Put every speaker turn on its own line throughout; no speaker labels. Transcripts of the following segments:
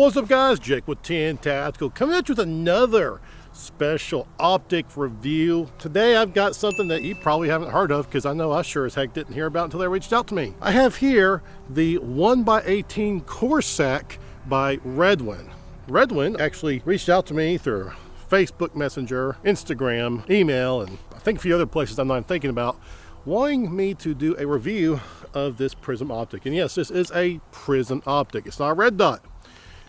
What's up guys, Jake with 10 Tactical coming at you with another special optic review. Today I've got something that you probably haven't heard of, because I know I sure as heck didn't hear about until they reached out to me. I have here the 1x18 Corsac by Redwin. Redwin actually reached out to me through Facebook Messenger, Instagram, email, and I think a few other places I'm not thinking about, wanting me to do a review of this Prism optic. And yes, this is a Prism optic. It's not a red dot.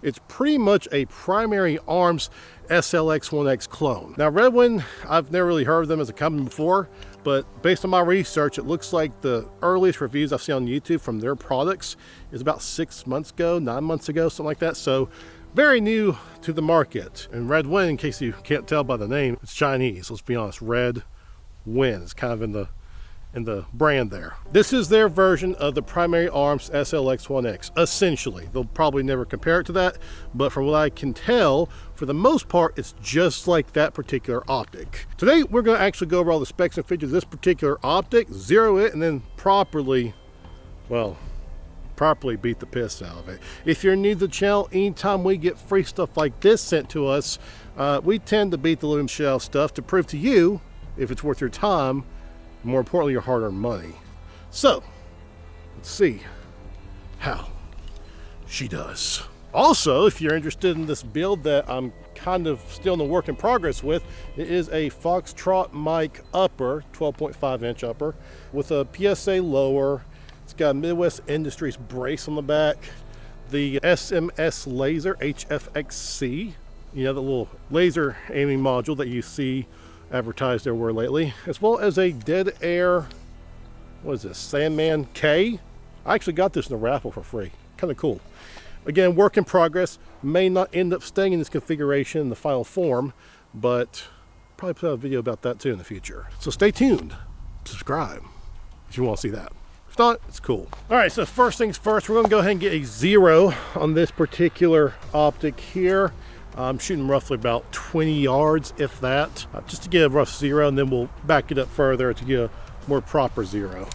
It's pretty much a primary arms SLX 1X clone. Now Redwin, I've never really heard of them as a company before, but based on my research, it looks like the earliest reviews I've seen on YouTube from their products is about 6 months ago, 9 months ago, something like that. So very new to the market. And Redwin, in case you can't tell by the name, it's Chinese. Let's be honest, Redwin is kind of in the brand there. This is their version of the primary arms SLX 1X, essentially. They'll probably never compare it to that, but from what I can tell, for the most part, it's just like that particular optic. Today, we're gonna actually go over all the specs and features of this particular optic, zero it, and then properly beat the piss out of it. If you're new to the channel, anytime we get free stuff like this sent to us, we tend to beat the living shit out of stuff to prove to you if it's worth your time, more importantly, your hard-earned money. So, let's see how she does. Also, if you're interested in this build that I'm kind of still in the work in progress with, it is a Foxtrot mic upper, 12.5 inch upper, with a PSA lower. It's got a Midwest Industries brace on the back, the SMS laser HFXC, you know, the little laser aiming module that you see advertised everywhere lately, as well as a dead air, what is this, Sandman K. I actually got this in a raffle for free. Kind of cool. Again, work in progress. May not end up staying in this configuration in the final form, but probably put out a video about that too in the future. So stay tuned, subscribe if you want to see that. If not, it's cool. All right, so first things first, we're gonna go ahead and get a zero on this particular optic here. I'm shooting roughly about 20 yards, if that, just to get a rough zero, and then we'll back it up further to get a more proper zero.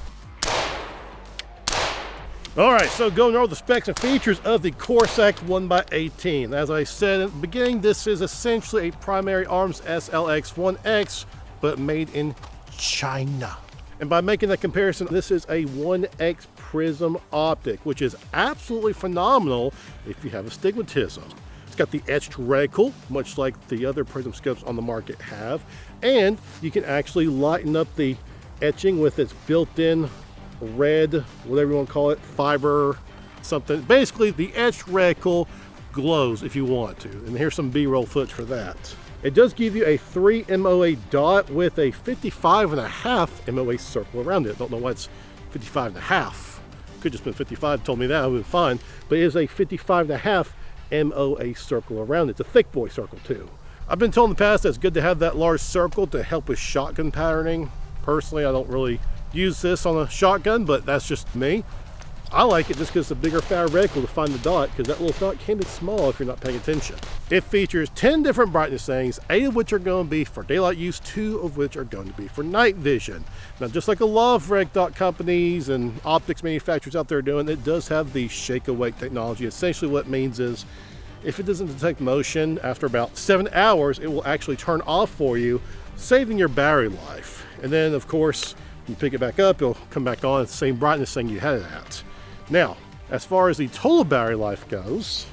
All right, so going over the specs and features of the Corsac 1x18. As I said at the beginning, this is essentially a primary arms SLX 1X, but made in China. And by making that comparison, this is a 1X Prism optic, which is absolutely phenomenal if you have astigmatism. Got the etched reticle, much like the other Prism scopes on the market have, and you can actually lighten up the etching with its built-in red, whatever you want to call it, fiber something. Basically, the etched reticle glows if you want to, and here's some B-roll footage for that. It does give you a 3 MOA dot with a 55.5 MOA circle around it. Don't know why it's 55.5. Could just been 55. Told me that, I would have been fine, but it is a 55.5 MOA circle around it. It's a thick boy circle too. I've been told in the past that it's good to have that large circle to help with shotgun patterning. Personally, I don't really use this on a shotgun, but that's just me. I like it just because it's a bigger, fatter reticle to find the dot, because that little dot can be small if you're not paying attention. It features 10 different brightness settings, 8 of which are going to be for daylight use, 2 of which are going to be for night vision. Now, just like a lot of reticle dot companies and optics manufacturers out there are doing, it does have the shake-awake technology. Essentially what it means is, if it doesn't detect motion, after about 7 hours, it will actually turn off for you, saving your battery life. And then, of course, when you pick it back up, it'll come back on at the same brightness thing you had it at. Now, as far as the total battery life goes,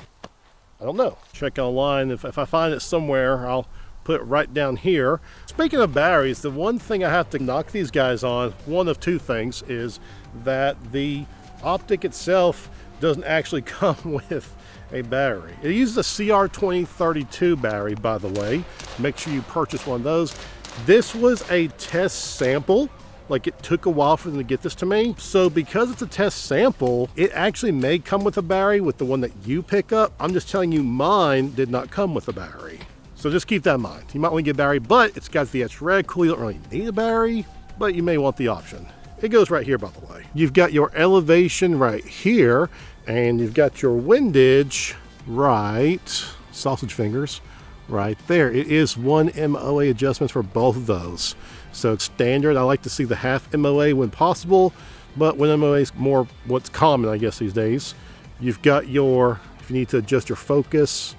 I don't know. Check online. If I find it somewhere, I'll put it right down here. Speaking of batteries, the one thing I have to knock these guys on, one of two things, is that the optic itself doesn't actually come with a battery. It uses a CR2032 battery, by the way. Make sure you purchase one of those. This was a test sample. Like, it took a while for them to get this to me. So because it's a test sample, it actually may come with a battery with the one that you pick up. I'm just telling you, mine did not come with a battery. So just keep that in mind. You might want to get a battery, but it's got the etched reticle. You don't really need a battery, but you may want the option. It goes right here, by the way. You've got your elevation right here, and you've got your windage right, sausage fingers, right there. It is 1 MOA adjustments for both of those. So it's standard. I like to see the half MOA when possible, but when MOA is more what's common, I guess, these days. You've got your If you need to adjust your focus,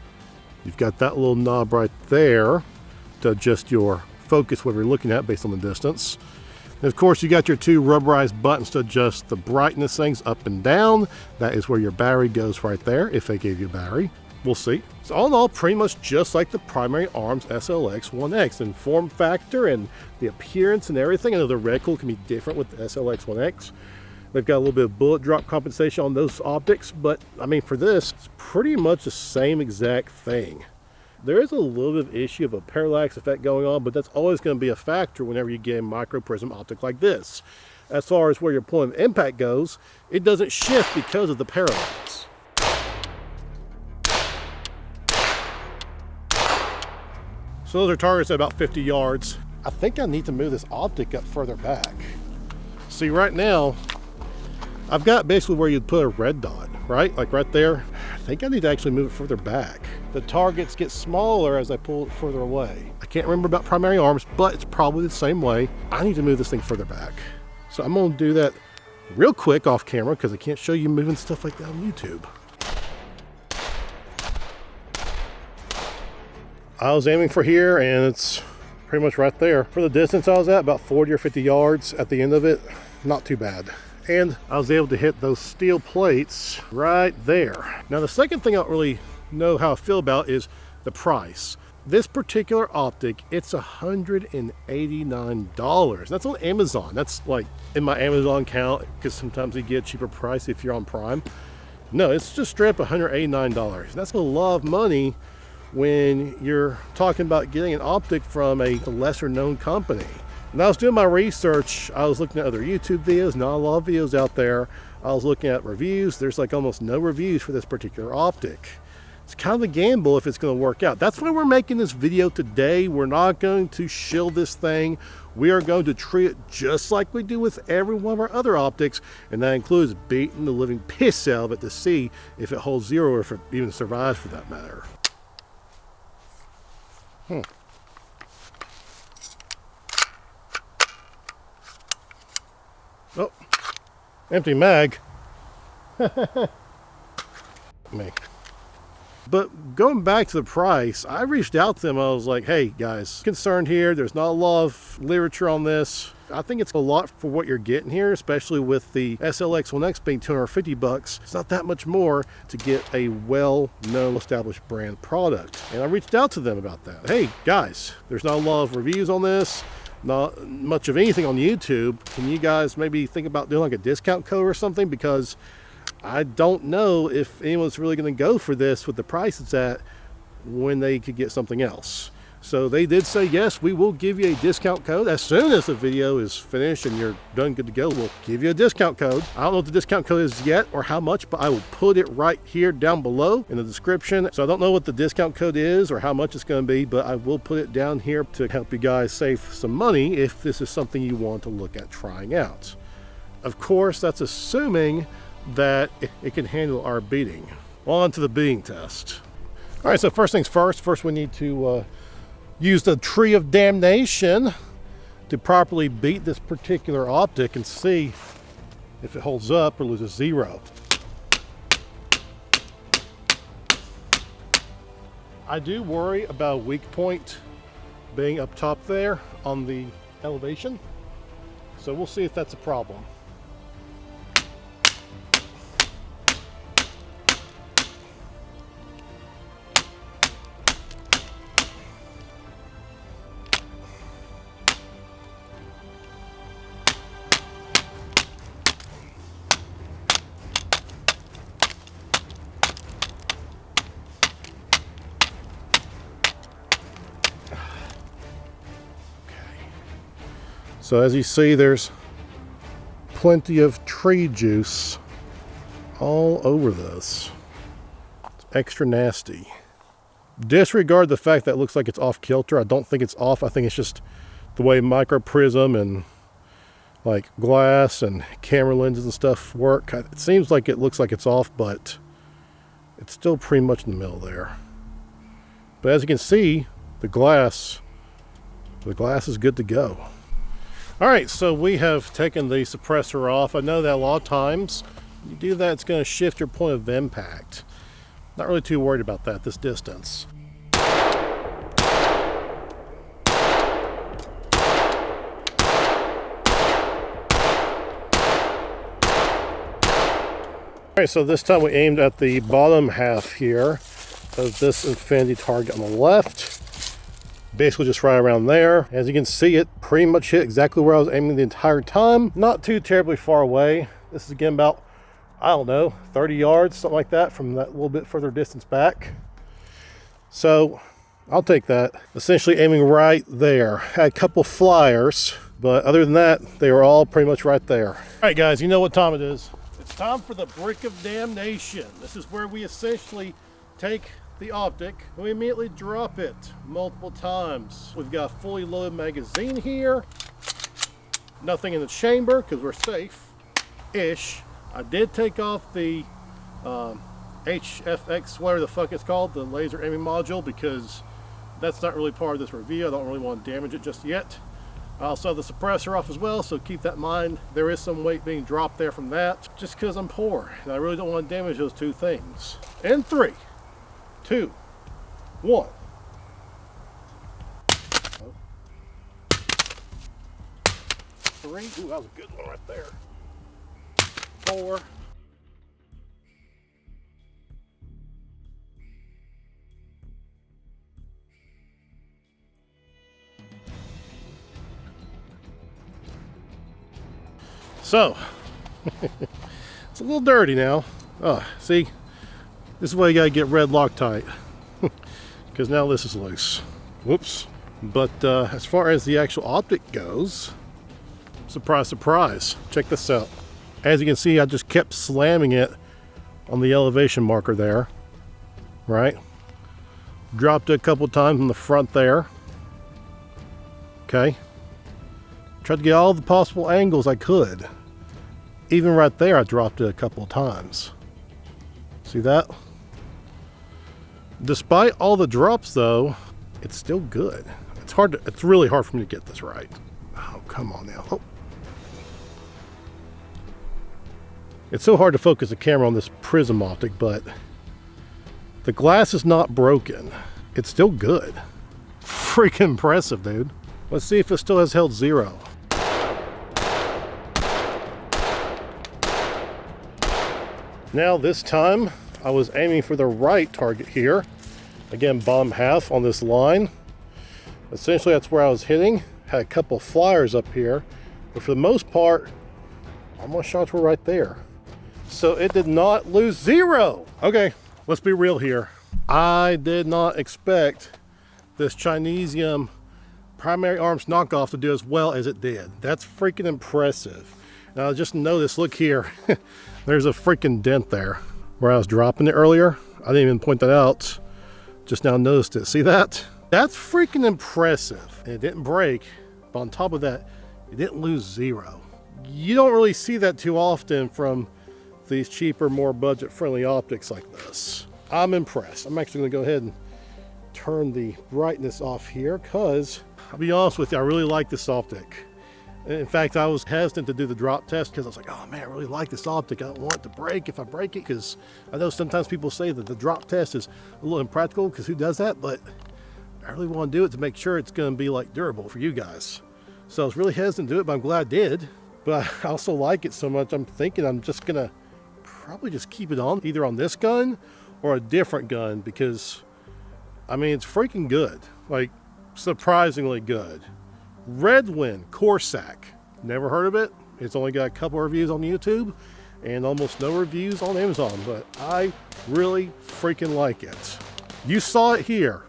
you've got that little knob right there to adjust your focus, what you're looking at based on the distance. And of course, you got your two rubberized buttons to adjust the brightness things up and down. That is where your battery goes right there, if they gave you a battery. We'll see. So all in all, pretty much just like the primary ARMS SLX 1X in form factor and the appearance and everything. I know the reticle can be different with the SLX 1X. They've got a little bit of bullet drop compensation on those optics, but I mean, for this, it's pretty much the same exact thing. There is a little bit of issue of a parallax effect going on, but that's always going to be a factor whenever you get a micro prism optic like this. As far as where your point of impact goes, it doesn't shift because of the parallax. So those are targets at about 50 yards. I think I need to move this optic up further back. See, right now, I've got basically where you'd put a red dot, right? Like right there. I think I need to actually move it further back. The targets get smaller as I pull it further away. I can't remember about primary arms, but it's probably the same way. I need to move this thing further back. So I'm gonna do that real quick off camera because I can't show you moving stuff like that on YouTube. I was aiming for here and it's pretty much right there. For the distance I was at, about 40 or 50 yards at the end of it, not too bad. And I was able to hit those steel plates right there. Now the second thing I don't really know how I feel about is the price. This particular optic, it's $189. That's on Amazon. That's like in my Amazon account, because sometimes you get a cheaper price if you're on Prime. No, it's just straight up $189. That's a lot of money when you're talking about getting an optic from a lesser known company. When I was doing my research, I was looking at other YouTube videos, not a lot of videos out there. I was looking at reviews. There's like almost no reviews for this particular optic. It's kind of a gamble if it's going to work out. That's why we're making this video today. We're not going to shill this thing. We are going to treat it just like we do with every one of our other optics, and that includes beating the living piss out of it to see if it holds zero or if it even survives for that matter. Oh, empty mag. Me. But going back to the price, I reached out to them. I was like, hey guys, concerned here. There's not a lot of literature on this. I think it's a lot for what you're getting here, especially with the SLX 1X being 250 bucks. It's not that much more to get a well-known established brand product. And I reached out to them about that. Hey guys, there's not a lot of reviews on this. Not much of anything on YouTube. Can you guys maybe think about doing like a discount code or something? Because I don't know if anyone's really going to go for this with the price it's at when they could get something else. So they did say, yes, we will give you a discount code. As soon as the video is finished and you're done good to go, we'll give you a discount code. I don't know what the discount code is yet or how much, but I will put it right here down below in the description. So I don't know what the discount code is or how much it's going to be, but I will put it down here to help you guys save some money if this is something you want to look at trying out. Of course, that's assuming that it can handle our beating. On to the beating test. All right, so first things first. First we need to use the tree of damnation to properly beat this particular optic and see if it holds up or loses zero. I do worry about a weak point being up top there on the elevation, so we'll see if that's a problem. So as you see, there's plenty of tree juice all over this. It's extra nasty. Disregard the fact that it looks like it's off kilter. I don't think it's off. I think it's just the way micro prism and like glass and camera lenses and stuff work. It seems like it looks like it's off, but it's still pretty much in the middle there. But as you can see, the glass is good to go. All right, so we have taken the suppressor off. I know that a lot of times you do that, it's going to shift your point of impact. Not really too worried about that this distance. Alright, so this time we aimed at the bottom half here of this infinity target on the left. Basically just right around there. As you can see, it pretty much hit exactly where I was aiming the entire time. Not too terribly far away. This is again about, I don't know, 30 yards, something like that, from that little bit further distance back. So I'll take that. Essentially aiming right there. Had a couple flyers, but other than that, they were all pretty much right there. All right, guys, you know what time it is. It's time for the Brick of Damnation. This is where we essentially take the optic and we immediately drop it multiple times. We've got a fully loaded magazine here. Nothing in the chamber because we're safe-ish. I did take off the HFX, whatever the fuck it's called, the laser aiming module, because that's not really part of this review. I don't really want to damage it just yet. I also have the suppressor off as well, so keep that in mind. There is some weight being dropped there from that, just because I'm poor, and I really don't want to damage those two things. In 3, 2, 1. 3. Ooh, that was a good one right there. 4. So, it's a little dirty now. Oh, see, this is why you gotta get red Loctite, because now this is loose. Whoops. But as far as the actual optic goes, surprise, surprise, check this out. As you can see, I just kept slamming it on the elevation marker there, right? Dropped it a couple times in the front there. Okay. Tried to get all the possible angles I could. Even right there, I dropped it a couple of times. See that? Despite all the drops though, it's still good. It's really hard for me to get this right. Oh, come on now. Oh. It's so hard to focus the camera on this Prism optic, but the glass is not broken. It's still good. Freaking impressive, dude. Let's see if it still has held 0. Now this time I was aiming for the right target here. Again, bottom half on this line. Essentially that's where I was hitting. Had a couple flyers up here, but for the most part, all my shots were right there. So it did not lose 0. Okay, let's be real here. I did not expect this Chinesium primary arms knockoff to do as well as it did. That's freaking impressive. Now just notice, look here. There's a freaking dent there where I was dropping it earlier. I didn't even point that out. Just now noticed it. See that? That's freaking impressive. And it didn't break, but on top of that, it didn't lose 0. You don't really see that too often from these cheaper, more budget-friendly optics like this. I'm impressed. I'm actually gonna go ahead and turn the brightness off here because I'll be honest with you, I really like this optic. In fact, I was hesitant to do the drop test because I was like, oh man, I really like this optic. I don't want it to break if I break it, because I know sometimes people say that the drop test is a little impractical because who does that? But I really want to do it to make sure it's going to be like durable for you guys. So I was really hesitant to do it, but I'm glad I did. But I also like it so much, I'm thinking I'm just going to probably just keep it on either on this gun or a different gun, because I mean, it's freaking good. Like, surprisingly good. Redwin Corsac. Never heard of it. It's only got a couple reviews on YouTube and almost no reviews on Amazon, but I really freaking like it. You saw it here.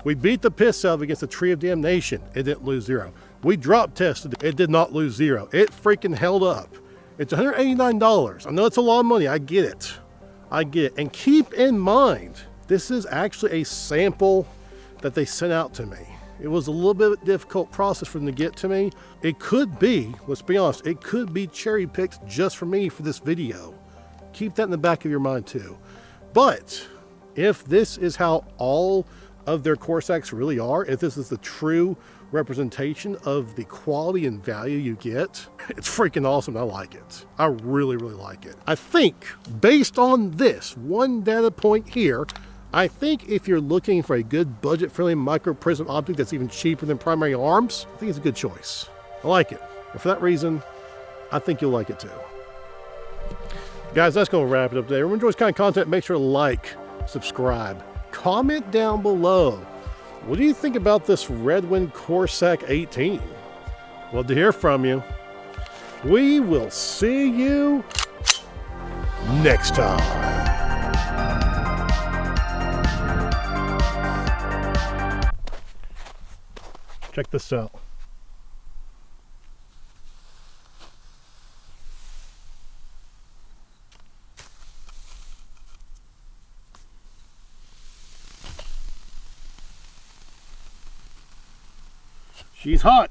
We beat the piss out of it against the Tree of Damnation. It didn't lose 0. We drop tested it. It did not lose 0. It freaking held up. It's $189. I know it's a lot of money. I get it. I get it. And keep in mind, this is actually a sample that they sent out to me. It was a little bit of a difficult process for them to get to me. It could be, let's be honest, it could be cherry picked just for me for this video. Keep that in the back of your mind too. But if this is how all of their Corsacs really are, if this is the true representation of the quality and value you get. It's freaking awesome. I like it. I really, really like it. I think based on this one data point here, I think if you're looking for a good budget-friendly micro prism optic that's even cheaper than primary arms, I think it's a good choice. I like it. And for that reason, I think you'll like it too. Guys, that's going to wrap it up today. If you enjoy this kind of content, make sure to like, subscribe, comment down below. What do you think about this Redwin Corsac 18? Love to hear from you. We will see you next time. Check this out. She's hot.